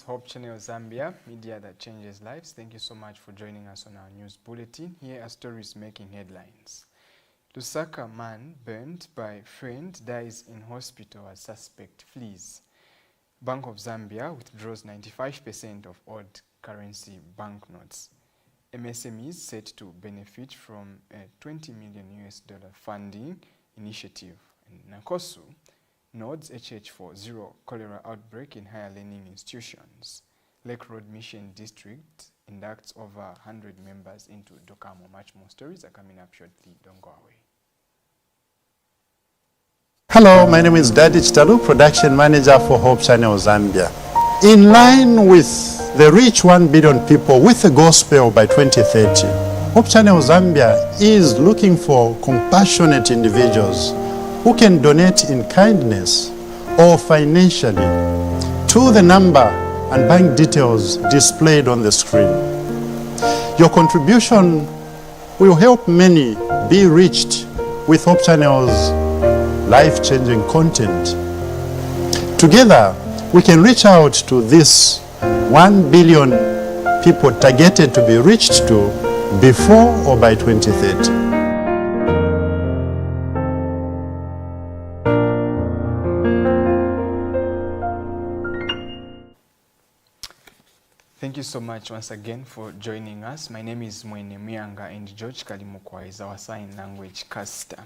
Hope Channel Zambia, media that changes lives. Thank you so much for joining us on our news bulletin. Here are stories making headlines. Lusaka man burnt by friend dies in hospital as suspect flees. Bank of Zambia withdraws 95% of odd currency banknotes. MSMEs set to benefit from a $20 million funding initiative. And Nakosu nods HH for zero cholera outbreak in higher learning institutions. Lake Road Mission District inducts over 100 members into Dokamo. Much more stories are coming up shortly. Don't go away. Hello, my name is Daddy Chitalu, Production Manager for Hope Channel Zambia. In line with the reach 1 billion people with the gospel by 2030, Hope Channel Zambia is looking for compassionate individuals who can donate in kindness or financially to the number and bank details displayed on the screen. Your contribution will help many be reached with Hope Channel's life-changing content. Together, we can reach out to this 1 billion people targeted to be reached to before or by 2030. Thank you so much once again for joining us. My name is Mwene Mianga and George Kalimukwa is our sign language caster.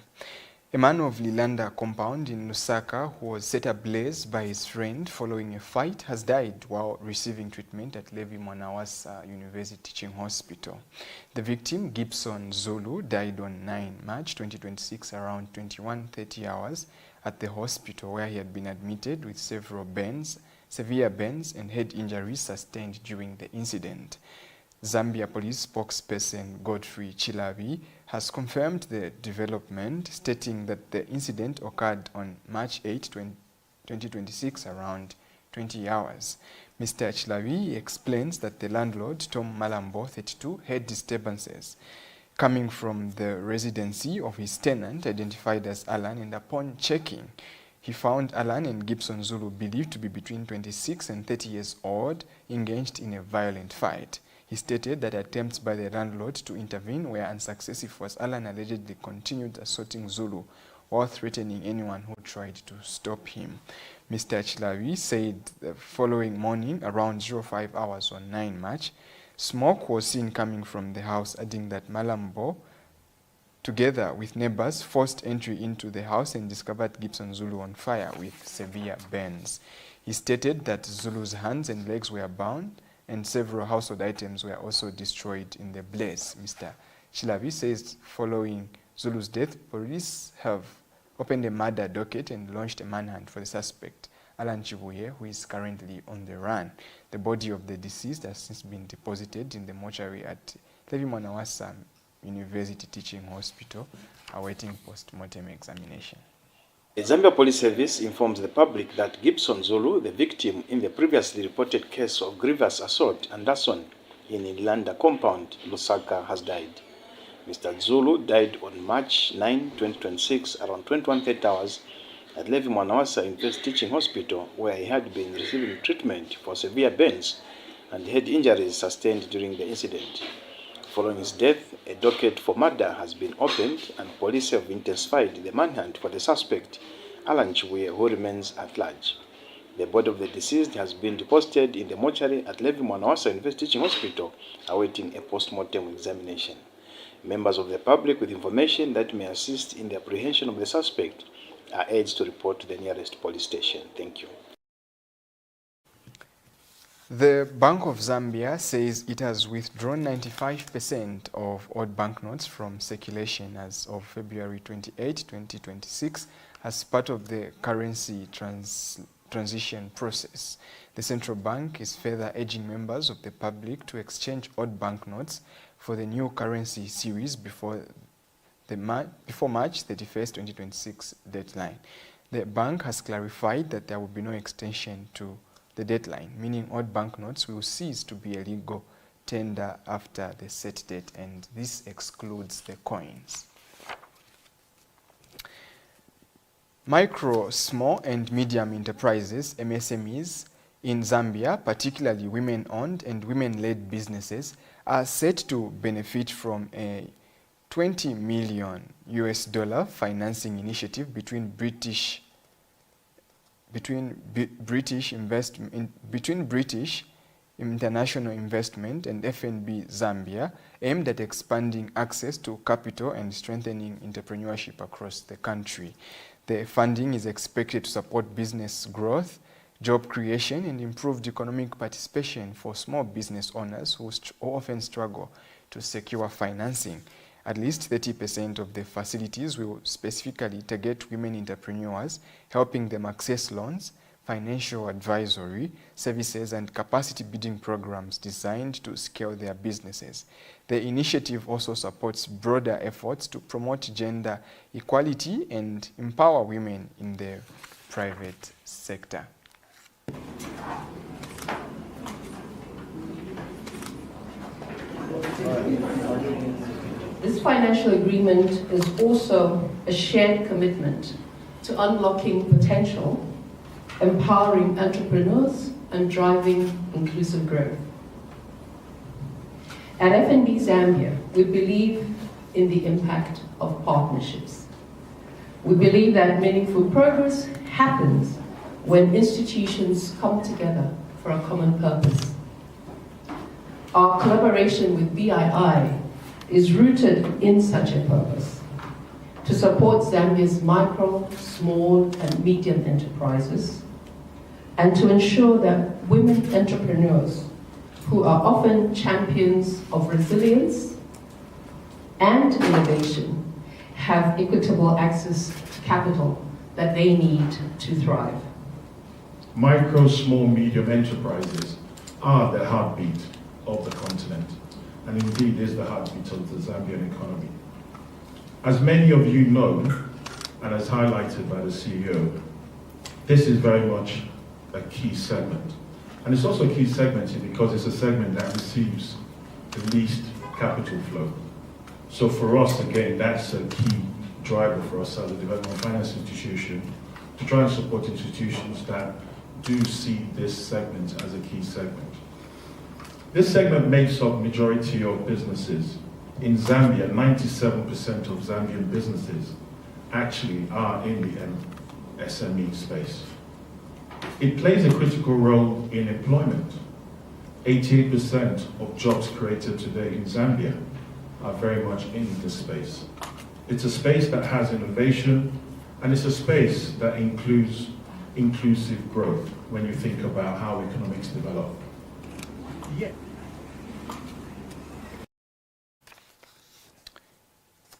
A man of Lilanda compound in Lusaka who was set ablaze by his friend following a fight has died while receiving treatment at Levi Mwanawasa University Teaching Hospital. The victim, Gibson Zulu, died on 9 March 2026 around 21:30 hours at the hospital where he had been admitted with severe burns and head injuries sustained during the incident. Zambia police spokesperson Godfrey Chilabi has confirmed the development, stating that the incident occurred on March 8, 2026 around 20 hours. Mr. Chilabi explains that the landlord, Tom Malambo, 32, had disturbances coming from the residency of his tenant, identified as Alan, and upon checking, he found Alan and Gibson Zulu, believed to be between 26 and 30 years old, engaged in a violent fight. He stated that attempts by the landlord to intervene were unsuccessful as Alan allegedly continued assaulting Zulu while threatening anyone who tried to stop him. Mr. Chilawi said the following morning, around 05 hours on 9 March, smoke was seen coming from the house, adding that Malambo, together with neighbors, forced entry into the house and discovered Gibson Zulu on fire with severe burns. He stated that Zulu's hands and legs were bound and several household items were also destroyed in the blaze. Mr. Chilavi says following Zulu's death, police have opened a murder docket and launched a manhunt for the suspect, Alan Chibuye, who is currently on the run. The body of the deceased has since been deposited in the mortuary at Levi Mwanawasa University Teaching Hospital, awaiting post-mortem examination. The Zambia Police Service informs the public that Gibson Zulu, the victim in the previously reported case of grievous assault and arson in Ilanda compound, Lusaka, has died. Mr. Zulu died on March 9, 2026, around 21:30 hours at Levi Mwanawasa University Teaching Hospital, where he had been receiving treatment for severe burns and head injuries sustained during the incident. Following his death, a docket for murder has been opened and police have intensified the manhunt for the suspect, Alan Chibuye, who remains at large. The body of the deceased has been deposited in the mortuary at Levi Mwanawasa University Teaching Hospital, awaiting a post-mortem examination. Members of the public with information that may assist in the apprehension of the suspect are urged to report to the nearest police station. Thank you. The Bank of Zambia says it has withdrawn 95% of odd banknotes from circulation as of February 28, 2026, as part of the currency transition process. The central bank is further urging members of the public to exchange odd banknotes for the new currency series before March 31st, 2026 deadline. The bank has clarified that there will be no extension to the deadline, meaning odd banknotes will cease to be a legal tender after the set date, and this excludes the coins. Micro, small and medium enterprises, MSMEs, in Zambia, particularly women-owned and women-led businesses, are set to benefit from a $20 million financing initiative between British International Investment and FNB Zambia, aimed at expanding access to capital and strengthening entrepreneurship across the country. The funding is expected to support business growth, job creation, and improved economic participation for small business owners who often struggle to secure financing. At least 30% of the facilities will specifically target women entrepreneurs, helping them access loans, financial advisory services, and capacity building programs designed to scale their businesses. The initiative also supports broader efforts to promote gender equality and empower women in the private sector. This financial agreement is also a shared commitment to unlocking potential, empowering entrepreneurs, and driving inclusive growth. At FNB Zambia, we believe in the impact of partnerships. We believe that meaningful progress happens when institutions come together for a common purpose. Our collaboration with BII is rooted in such a purpose: to support Zambia's micro, small, and medium enterprises, and to ensure that women entrepreneurs, who are often champions of resilience and innovation, have equitable access to capital that they need to thrive. Micro, small, medium enterprises are the heartbeat of the continent, and indeed is the heartbeat of the Zambian economy. As many of you know, and as highlighted by the CEO, this is very much a key segment. And it's also a key segment because it's a segment that receives the least capital flow. So for us, again, that's a key driver for us as a development finance institution, to try and support institutions that do see this segment as a key segment. This segment makes up majority of businesses. In Zambia, 97% of Zambian businesses actually are in the SME space. It plays a critical role in employment. 88% of jobs created today in Zambia are very much in this space. It's a space that has innovation, and it's a space that includes inclusive growth when you think about how economics develop. Yeah.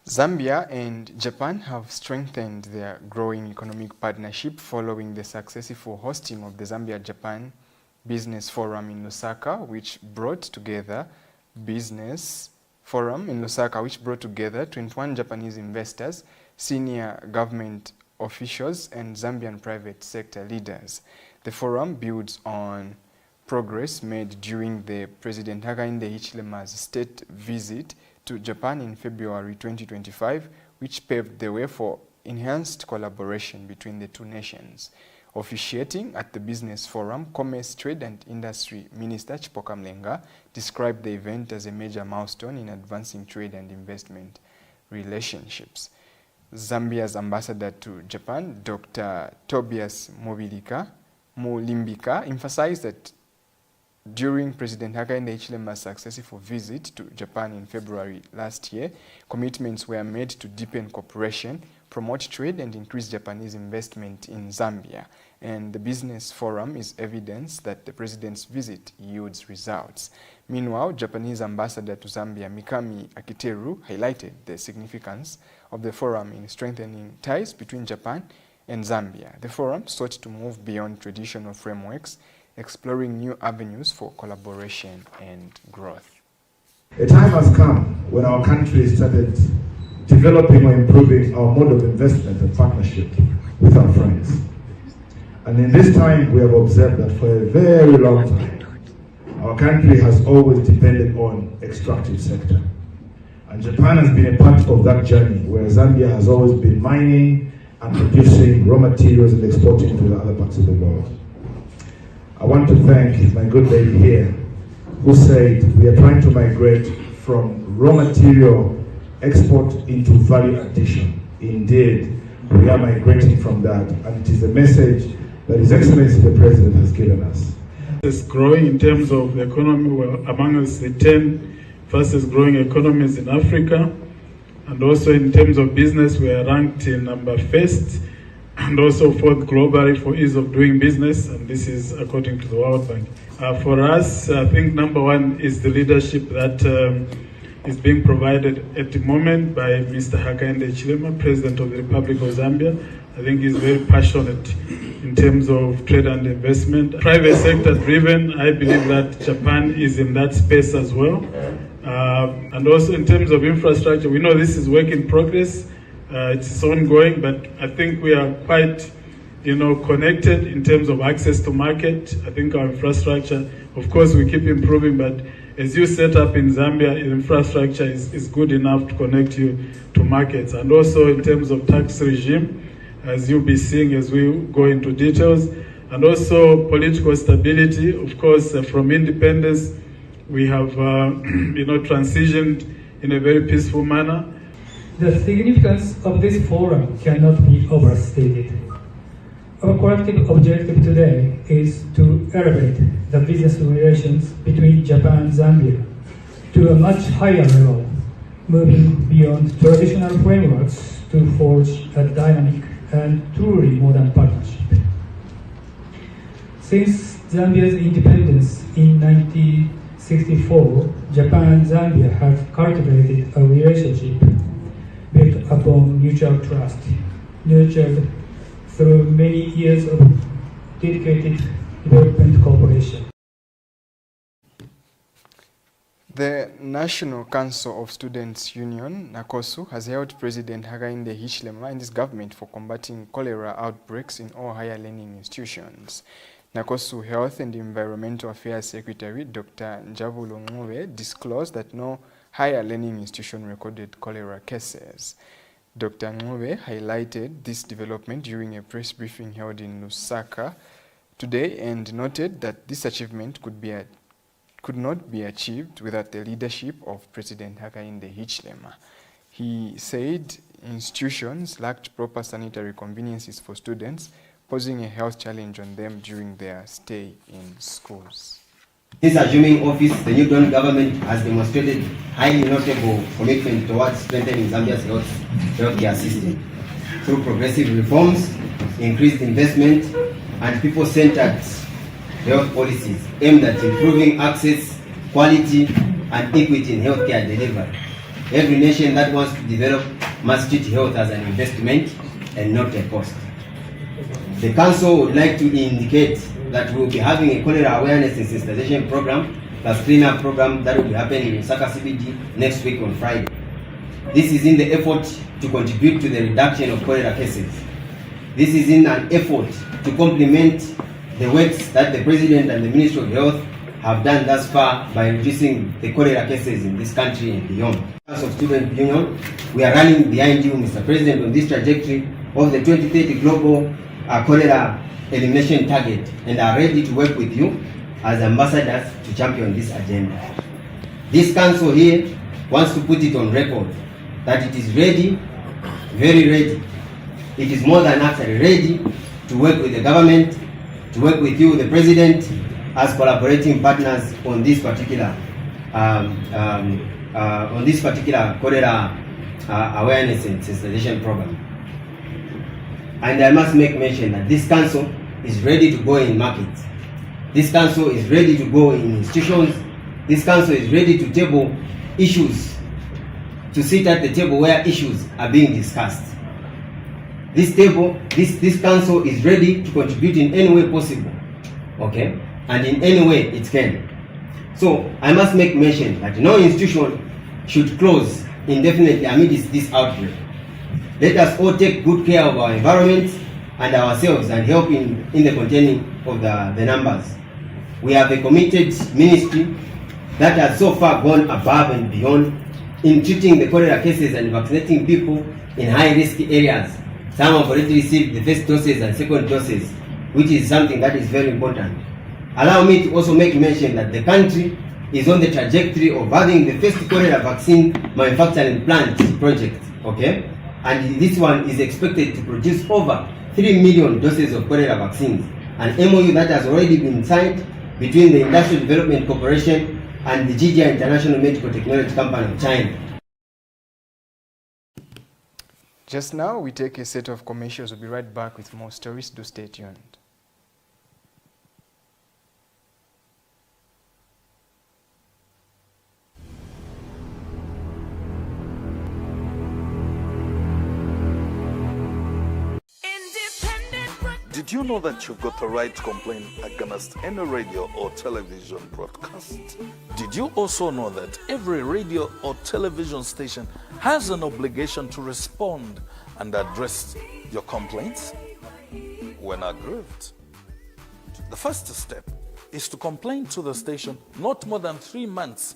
Zambia and Japan have strengthened their growing economic partnership following the successful hosting of the Zambia-Japan Business Forum in Lusaka, which brought together 21 Japanese investors, senior government officials, and Zambian private sector leaders. The forum builds on progress made during the President Hakainde Hichilema's state visit to Japan in February 2025, which paved the way for enhanced collaboration between the two nations. Officiating at the Business Forum, Commerce, Trade and Industry Minister Chipoka Mlenga described the event as a major milestone in advancing trade and investment relationships. Zambia's ambassador to Japan, Dr. Tobias Mulimbika, emphasized that during President Hakainde Hichilema's successful visit to Japan in February last year, commitments were made to deepen cooperation, promote trade, and increase Japanese investment in Zambia. And the Business Forum is evidence that the President's visit yields results. Meanwhile, Japanese ambassador to Zambia, Mikami Akiteru, highlighted the significance of the forum in strengthening ties between Japan and Zambia. The forum sought to move beyond traditional frameworks, exploring new avenues for collaboration and growth. A time has come when our country started developing or improving our mode of investment and partnership with our friends. And in this time, we have observed that for a very long time, our country has always depended on extractive sector. And Japan has been a part of that journey, where Zambia has always been mining and producing raw materials and exporting to the other parts of the world. I want to thank my good lady here who said we are trying to migrate from raw material export into value addition. Indeed, we are migrating from that, and it is a message that His Excellency the President has given us. It's growing in terms of the economy. We're among the 10 fastest growing economies in Africa, and also in terms of business, we are ranked in number first and also fourth globally for ease of doing business, and this is according to the World Bank. For us, I think number one is the leadership that is being provided at the moment by Mr. Hakainde Hichilema, President of the Republic of Zambia. I think he's very passionate in terms of trade and investment. Private sector driven, I believe that Japan is in that space as well. And also in terms of infrastructure, we know this is work in progress. It's ongoing, but I think we are quite, connected in terms of access to market. I think our infrastructure, of course, we keep improving, but as you set up in Zambia, infrastructure is good enough to connect you to markets. And also in terms of tax regime, as you'll be seeing as we go into details, and also political stability. Of course, from independence, we have transitioned in a very peaceful manner. The significance of this forum cannot be overstated. Our collective objective today is to elevate the business relations between Japan and Zambia to a much higher level, moving beyond traditional frameworks to forge a dynamic and truly modern partnership. Since Zambia's independence in 1964, Japan and Zambia have cultivated a relationship built upon mutual trust, nurtured through many years of dedicated development cooperation. The National Council of Students Union, NACOSU, has held President Hakainde Hichilema and his government for combating cholera outbreaks in all higher learning institutions. NACOSU Health and Environmental Affairs Secretary Dr. Njavulu Ngube disclosed that no higher learning institution recorded cholera cases. Dr. Ngube highlighted this development during a press briefing held in Lusaka today and noted that this achievement could not be achieved without the leadership of President Hakainde Hichilema. He said institutions lacked proper sanitary conveniences for students, posing a health challenge on them during their stay in schools. Since assuming office, the new Dawn government has demonstrated highly notable commitment towards strengthening Zambia's healthcare system through progressive reforms, increased investment, and people-centered health policies aimed at improving access, quality, and equity in healthcare delivery. Every nation that wants to develop must treat health as an investment and not a cost. The Council would like to indicate that we will be having a cholera awareness and sensitization program plus cleanup program that will be happening in Lusaka CBD next week on Friday. This is in the effort to contribute to the reduction of cholera cases. This is in an effort to complement the works that the President and the Ministry of Health have done thus far by reducing the cholera cases in this country and beyond. As of Student Union, we are rallying behind you, Mr. President, on this trajectory of the 2030 global cholera elimination target and are ready to work with you as ambassadors to champion this agenda. This council here wants to put it on record that it is ready, very ready. It is more than actually ready to work with the government, to work with you, the President, as collaborating partners on this particular cholera awareness and sensitization program. And I must make mention that this council is ready to go in markets. This council is ready to go in institutions. This council is ready to table issues, to sit at the table where issues are being discussed. This council is ready to contribute in any way possible, okay, and in any way it can. So I must make mention that no institution should close indefinitely amidst this outbreak. Let us all take good care of our environment and ourselves and help in the containing of the numbers. We have a committed ministry that has so far gone above and beyond in treating the cholera cases and vaccinating people in high-risk areas. Some have already received the first doses and second doses, which is something that is very important. Allow me to also make mention that the country is on the trajectory of having the first cholera vaccine manufacturing plant project, okay? And this one is expected to produce over 3 million doses of cholera vaccines. An MOU that has already been signed between the Industrial Development Corporation and the GGI International Medical Technology Company of China. Just now, we take a set of commercials. We'll be right back with more stories. Do stay tuned. Did you know that you've got the right to complain against any radio or television broadcast? Did you also know that every radio or television station has an obligation to respond and address your complaints when aggrieved? The first step is to complain to the station not more than 3 months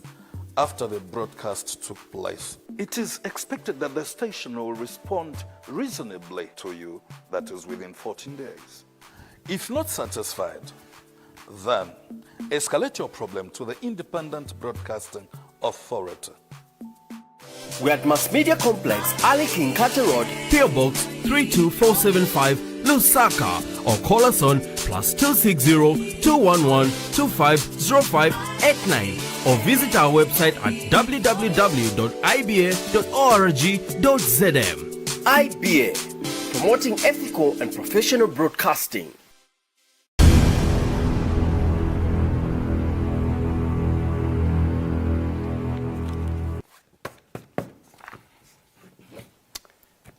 after the broadcast took place. It is expected that the station will respond reasonably to you, that is within 14 days. If not satisfied, then escalate your problem to the Independent Broadcasting Authority. We're at Mass Media Complex, Ali King Carter Road, PO Box 32475, Lusaka, or call us on +260 211 250589 or visit our website at www.iba.org.zm. IBA, promoting ethical and professional broadcasting.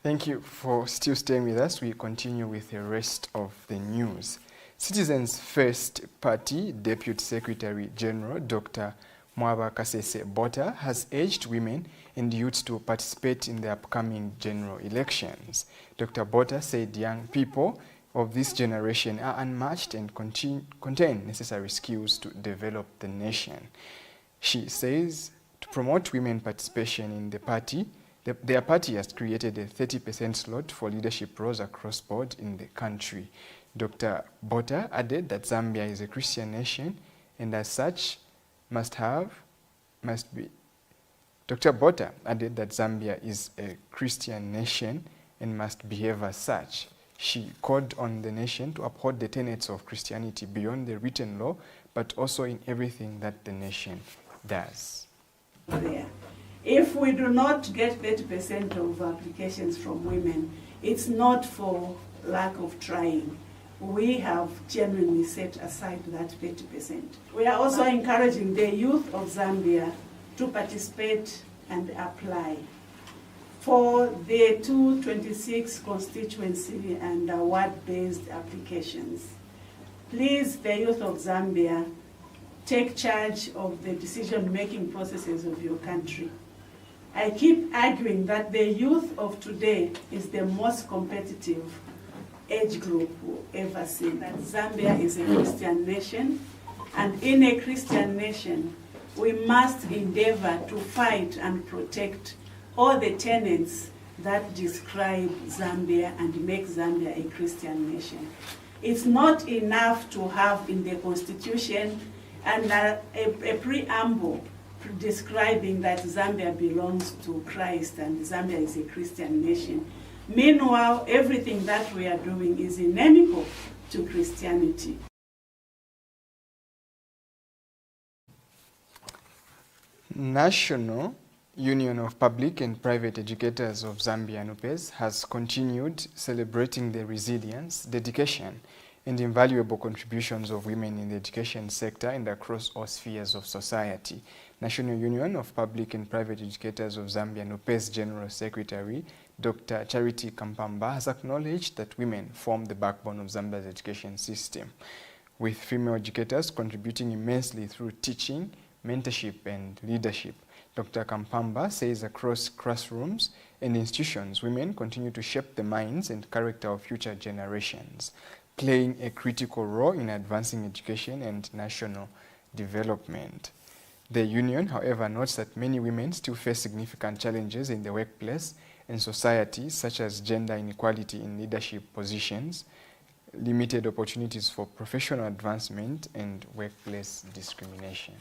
Thank you for still staying with us. We continue with the rest of the news. Citizens First Party Deputy Secretary General Dr. Mwaba Kasese Bota has urged women and youths to participate in the upcoming general elections. Dr. Bota said young people of this generation are unmatched and contain necessary skills to develop the nation. She says to promote women participation in the party, their party has created a 30% slot for leadership roles across board in the country. Dr. Bota added that Zambia is a Christian nation and as such Dr. Bota added that Zambia is a Christian nation and must behave as such. She called on the nation to uphold the tenets of Christianity beyond the written law, but also in everything that the nation does. If we do not get 30% of applications from women, it's not for lack of trying. We have genuinely set aside that 30%. We are also encouraging the youth of Zambia to participate and apply for the 226 constituency and ward-based applications. Please, the youth of Zambia, take charge of the decision-making processes of your country. I keep arguing that the youth of today is the most competitive age group we've ever seen. That Zambia is a Christian nation, and in a Christian nation, we must endeavor to fight and protect all the tenets that describe Zambia and make Zambia a Christian nation. It's not enough to have in the Constitution and a preamble describing that Zambia belongs to Christ and Zambia is a Christian nation. Meanwhile, everything that we are doing is inimical to Christianity. National Union of Public and Private Educators of Zambia, NUPEZ, has continued celebrating the resilience, dedication, and invaluable contributions of women in the education sector and across all spheres of society. National Union of Public and Private Educators of Zambia, NUPEZ General Secretary Dr. Charity Kampamba has acknowledged that women form the backbone of Zambia's education system, with female educators contributing immensely through teaching, mentorship, and leadership. Dr. Kampamba says across classrooms and institutions, women continue to shape the minds and character of future generations, playing a critical role in advancing education and national development. The union, however, notes that many women still face significant challenges in the workplace and society, such as gender inequality in leadership positions, limited opportunities for professional advancement, and workplace discrimination.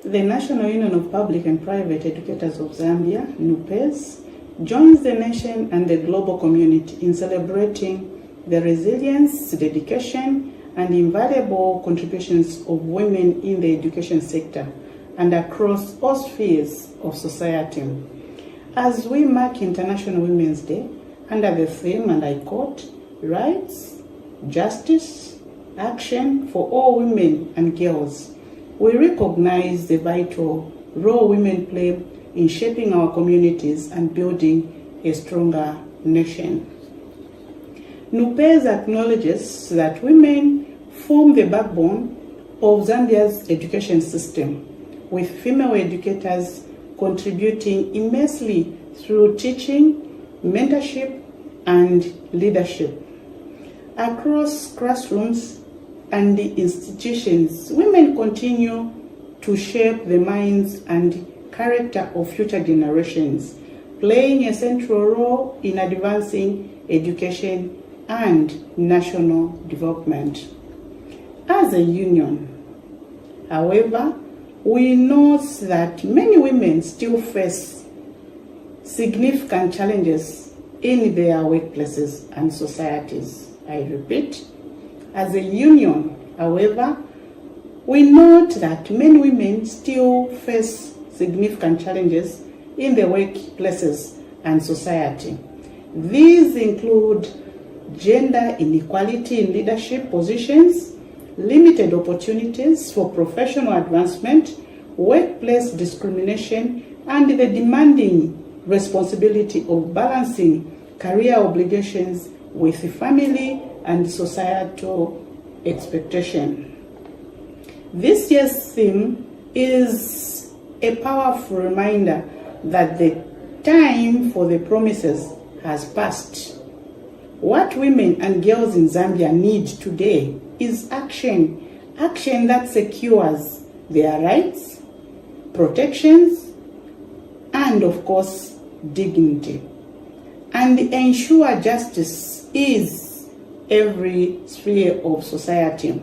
The National Union of Public and Private Educators of Zambia, NUPEZ, joins the nation and the global community in celebrating the resilience, dedication, and invaluable contributions of women in the education sector and across all spheres of society. As we mark International Women's Day under the theme, and I quote, "Rights, Justice, Action for all women and girls," we recognize the vital role women play in shaping our communities and building a stronger nation. NUPEZ acknowledges that women form the backbone of Zambia's education system, with female educators contributing immensely through teaching, mentorship, and leadership. Across classrooms and the institutions, women continue to shape the minds and character of future generations, playing a central role in advancing education and national development. As a union, however, we note that many women still face significant challenges in their workplaces and societies. I repeat, as a union, however, we note that many women still face significant challenges in their workplaces and society. These include gender inequality in leadership positions, limited opportunities for professional advancement, workplace discrimination, and the demanding responsibility of balancing career obligations with family and societal expectation. This year's theme is a powerful reminder that the time for the promises has passed. What women and girls in Zambia need today is action that secures their rights, protections, and of course, dignity, and ensure justice is every sphere of society.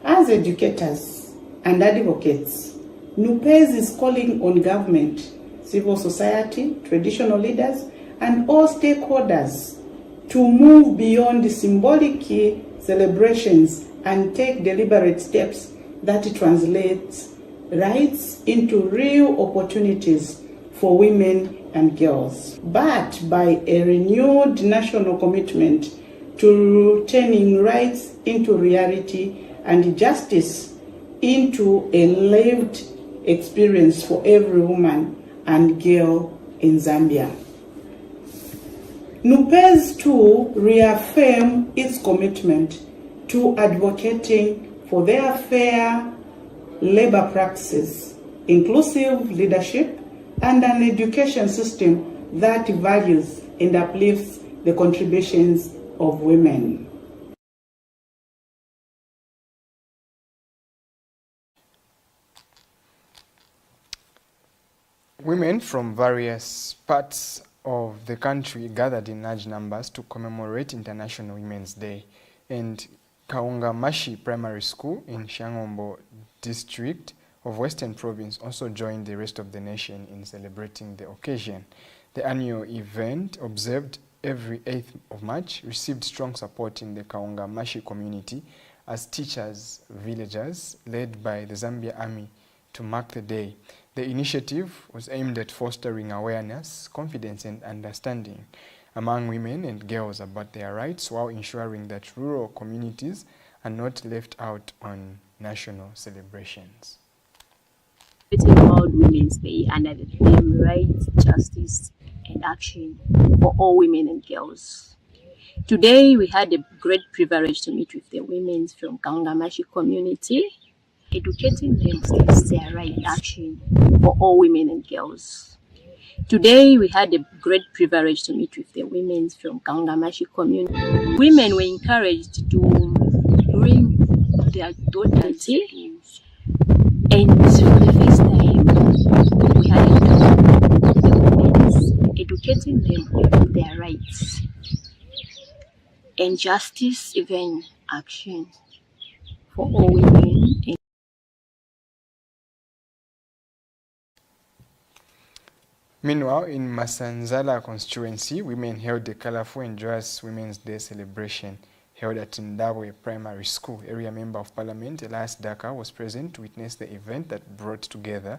As educators and advocates, NUPEZ is calling on government, civil society, traditional leaders, and all stakeholders to move beyond the symbolic celebrations and take deliberate steps that translate rights into real opportunities for women and girls, backed by a renewed national commitment to turning rights into reality and justice into a lived experience for every woman and girl in Zambia. NUPEZ too reaffirm its commitment to advocating for their fair labor practices, inclusive leadership, and an education system that values and uplifts the contributions of women. Women from various parts of the country gathered in large numbers to commemorate International Women's Day, and Kaungamashi Primary School in Shangombo district of Western Province also joined the rest of the nation in celebrating the occasion. The annual event, observed every 8th of March, received strong support in the Kaungamashi community as teachers, villagers, led by the Zambia Army to mark the day. The initiative was aimed at fostering awareness, confidence, and understanding among women and girls about their rights, while ensuring that rural communities are not left out on national celebrations. World Women's Day under the theme Rights, Justice, and Action for all women and girls. Today we had a great privilege to meet with the women from Kaungamashi community, educating them against their right and action for all women and girls. Today we had a great privilege to meet with the women from Kaungamashi community. Women were encouraged to bring their daughters, and for the first time we had the women educating them on their rights. and justice even action for all women. Meanwhile, in Masanzala constituency, women held a colorful and joyous Women's Day celebration held at Ndabwe Primary School. Area Member of Parliament Elias Daka was present to witness the event that brought together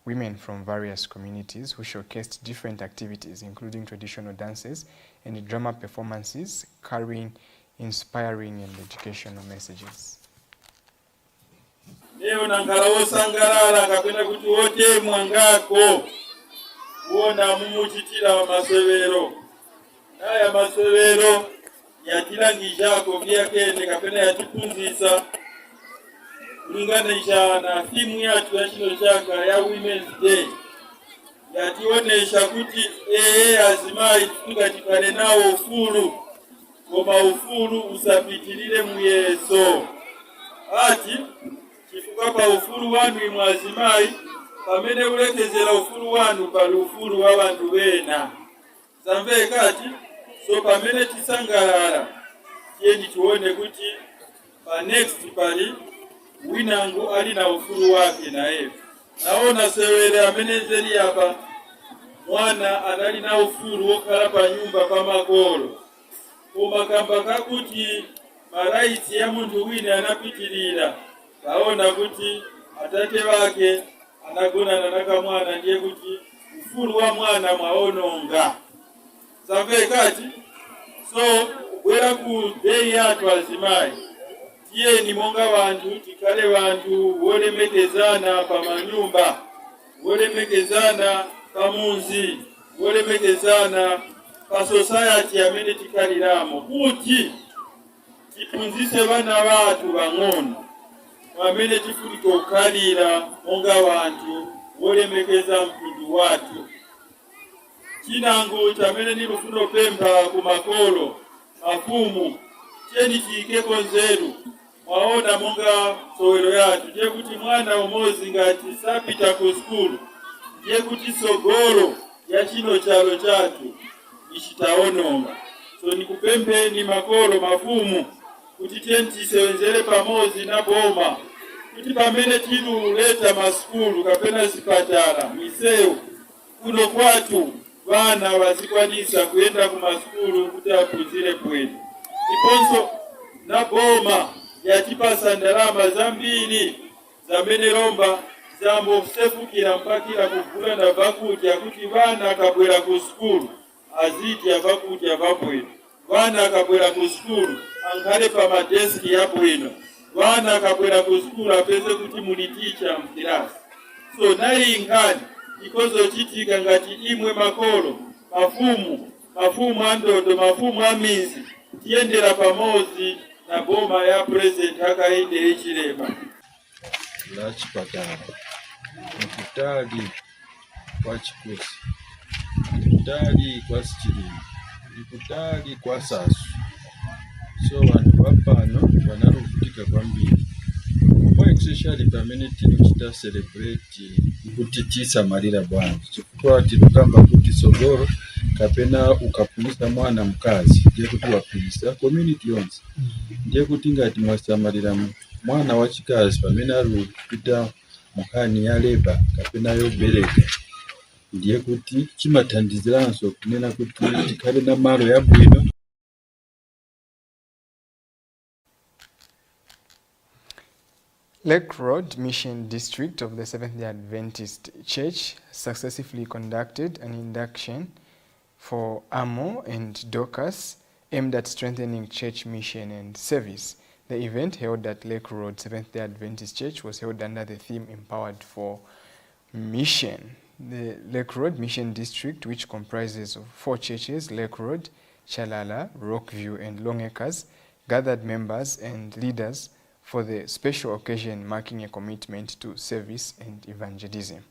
women from various communities who showcased different activities, including traditional dances and drama performances, carrying inspiring and educational messages. Leo nankalawo sangalala kapena kuti wote mwangako kuona mumuchitira wa masewero. Aya masewero yatilangijako vyakene kapena yatipunzisa kulingana na thimu yatu ya chino chaka ya Women's Day. Yationesha kuti azimai tungatikane nawo ufulu koma ufulu usapitilile muyeso. Ati chifukwa pa ufulu wanu imwazimai pamene ulekezera ufulu wanu pali ufulu wa bantu bena. Zamve kati so pamene tisangalala tieni tuone kuti pa next pali winangu ali na ufulu wake naye. Naona sewere amene nzeri hapa mwana anali na ufulu wokhala pa nyumba pa makolo. Kumakamba kakuti maraiti ya muntu wine anapitilira. Taona kuti atate wake anagona naka mwana ndiye kuti ufulu wa mwana mwaononga. Zamve kati so kubwera ku day yatu azimai tiye ni monga wantu tikale wantu wolemekezana pa manyumba, wolemekezana pa munzi, wolemekezana pa society amene tikaliramo kuti tipunzise bana batu bang'ono amene tifulika okukhalira monga wantu wolemekeza mpindu watu. Chinango chamene nilufuna pemba ku makolo mafumu cheni tiikeko nzeru mwaona monga sowero yatu ndiye kuti mwana umozi ngati sapita ku skulu ndiye kuti sogolo ya chino chalo chatu ichitaononga. So nikupempeni makolo mafumu kuti tentisewenzere pamozi na boma kuti pamene tiluleta maskulu kapena zipatala misewu kuno kwatu bana bazikwanisa kuyenda ku maskulu kuti aphunzire bwino. Iponso na boma yatipasa ndalama zambiri zamene lomba zambosefukira mpakira kugula na vakudya kuti bana akabwera ku skulu azidya vakudya vabwino. Bana akabwera ku skulu ankhale pa madeski yabwino. Bana akabwera ku skulu apeze kuti muli teacher mkilasi. So nayi nkhani ikozochitika ngati imwe makolo mafumu andodo mafumu amizi tiyendera pamozi na boma ya president akainde echilema la chipatala mkutali kwa chikosi mkutali kwa sichilini mkutali kwa sasu. So wantu wapano wanarukutika kwa mbili kwa especially pamene tinochita celebrate kuti tisamalira bwana chifukwa tinokamba kuti sogoro kapena ukapulisa mwana mkazi ndiye kuti wapulisa community yonse. Ndiye kuti ngati mwasamalira mwana wachikazi pamene ari kupita muhani ya leba kapena yobereka ndiye kuti chimathandiziranso kunena kuti tikhale na malo yabwino. Lake Road Mission District of the Seventh-day Adventist Church successfully conducted an induction for Amo and Dorcas aimed at strengthening church mission and service. The event held at Lake Road Seventh-day Adventist Church was held under the theme Empowered for Mission. The Lake Road Mission District, which comprises of 4 churches, Lake Road, Chalala, Rockview and Longacres, gathered members and leaders for the special occasion marking a commitment to service and evangelism.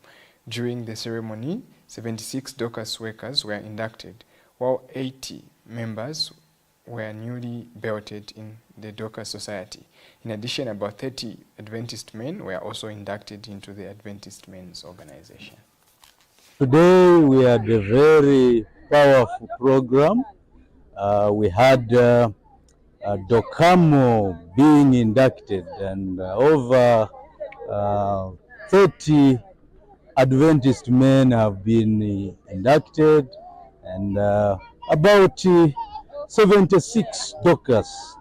During the ceremony, 76 Dorcas workers were inducted, while 80 members were newly belted in the Dorcas Society. In addition, about 30 Adventist men were also inducted into the Adventist Men's Organization. Today we had a very powerful program. We had Dokamo being inducted, and over 30 Adventist men have been inducted, and about 76 Dorcas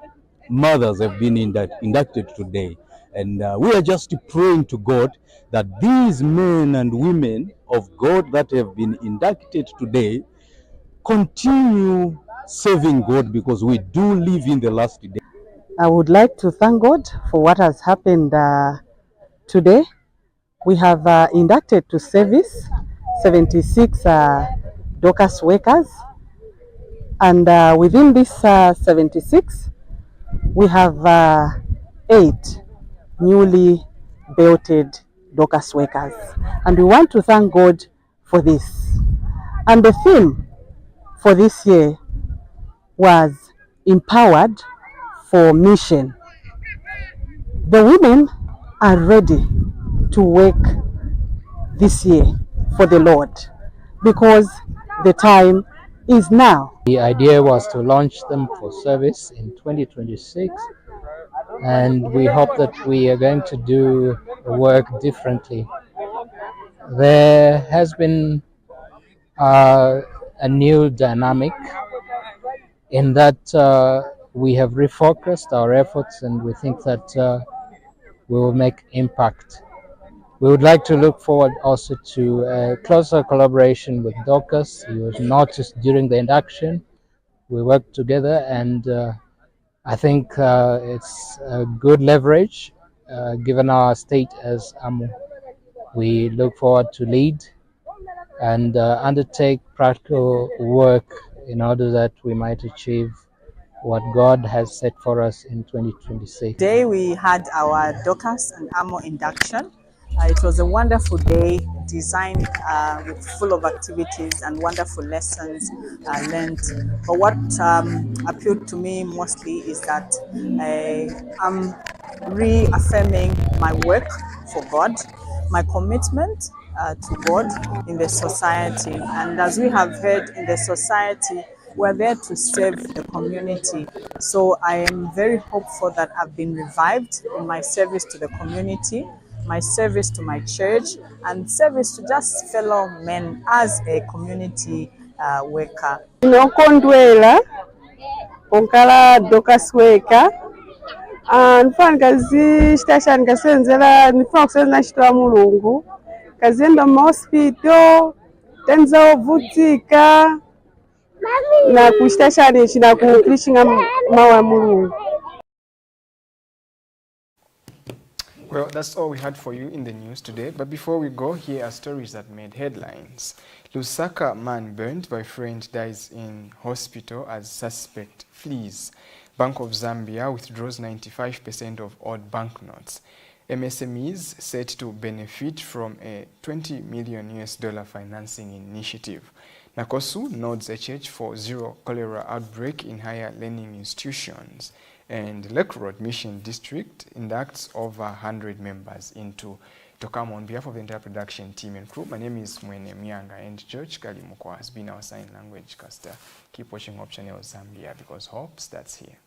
mothers have been inducted today. And we are just praying to God that these men and women of God that have been inducted today continue serving God, because we do live in the last day. I would like to thank God for what has happened today. We have inducted to service 76 Dorcas workers, and within this 76, we have 8 newly belted Dorcas workers, and we want to thank God for this. And the theme for this year was empowered for mission. The women are ready to work this year for the Lord because the time is now. The idea was to launch them for service in 2026, and we hope that we are going to do work differently. There has been a new dynamic in that we have refocused our efforts, and we think that we will make impact. We would like to look forward also to a closer collaboration with Dorcas. You will notice during the induction, we worked together, and I think it's a good leverage given our state as AMO. We look forward to lead and undertake practical work in order that we might achieve what God has set for us in 2026. Today we had our Dorcas and AMO induction. It was a wonderful day, designed with full of activities and wonderful lessons learned. But what appealed to me mostly is that I'm reaffirming my work for God, my commitment to God in the society. And as we have heard, in the society, we're there to serve the community. So I am very hopeful that I've been revived in my service to the community, my service to my church, and service to just fellow men as a community worker. Nokondwela onkala Dorcas worker nfana kazi station kasenzela nifuna kusenza chitwa mulungu kazenda mu hospital tenza ovutika na ku station china ku preachinga mawa mulungu. Well, that's all we had for you in the news today. But before we go, here are stories that made headlines. Lusaka man burnt by friend dies in hospital as suspect flees. Bank of Zambia withdraws 95% of old banknotes. MSMEs set to benefit from a $20 million financing initiative. Nakosu nods a church for zero cholera outbreak in higher learning institutions. And Lake Road Mission District inducts over 100 members into Tokamo. On behalf of the entire production team and crew, my name is Mwene Mianga, and George Kalimukwa has been our sign language caster. Keep watching Hope Channel Zambia, because hope starts here.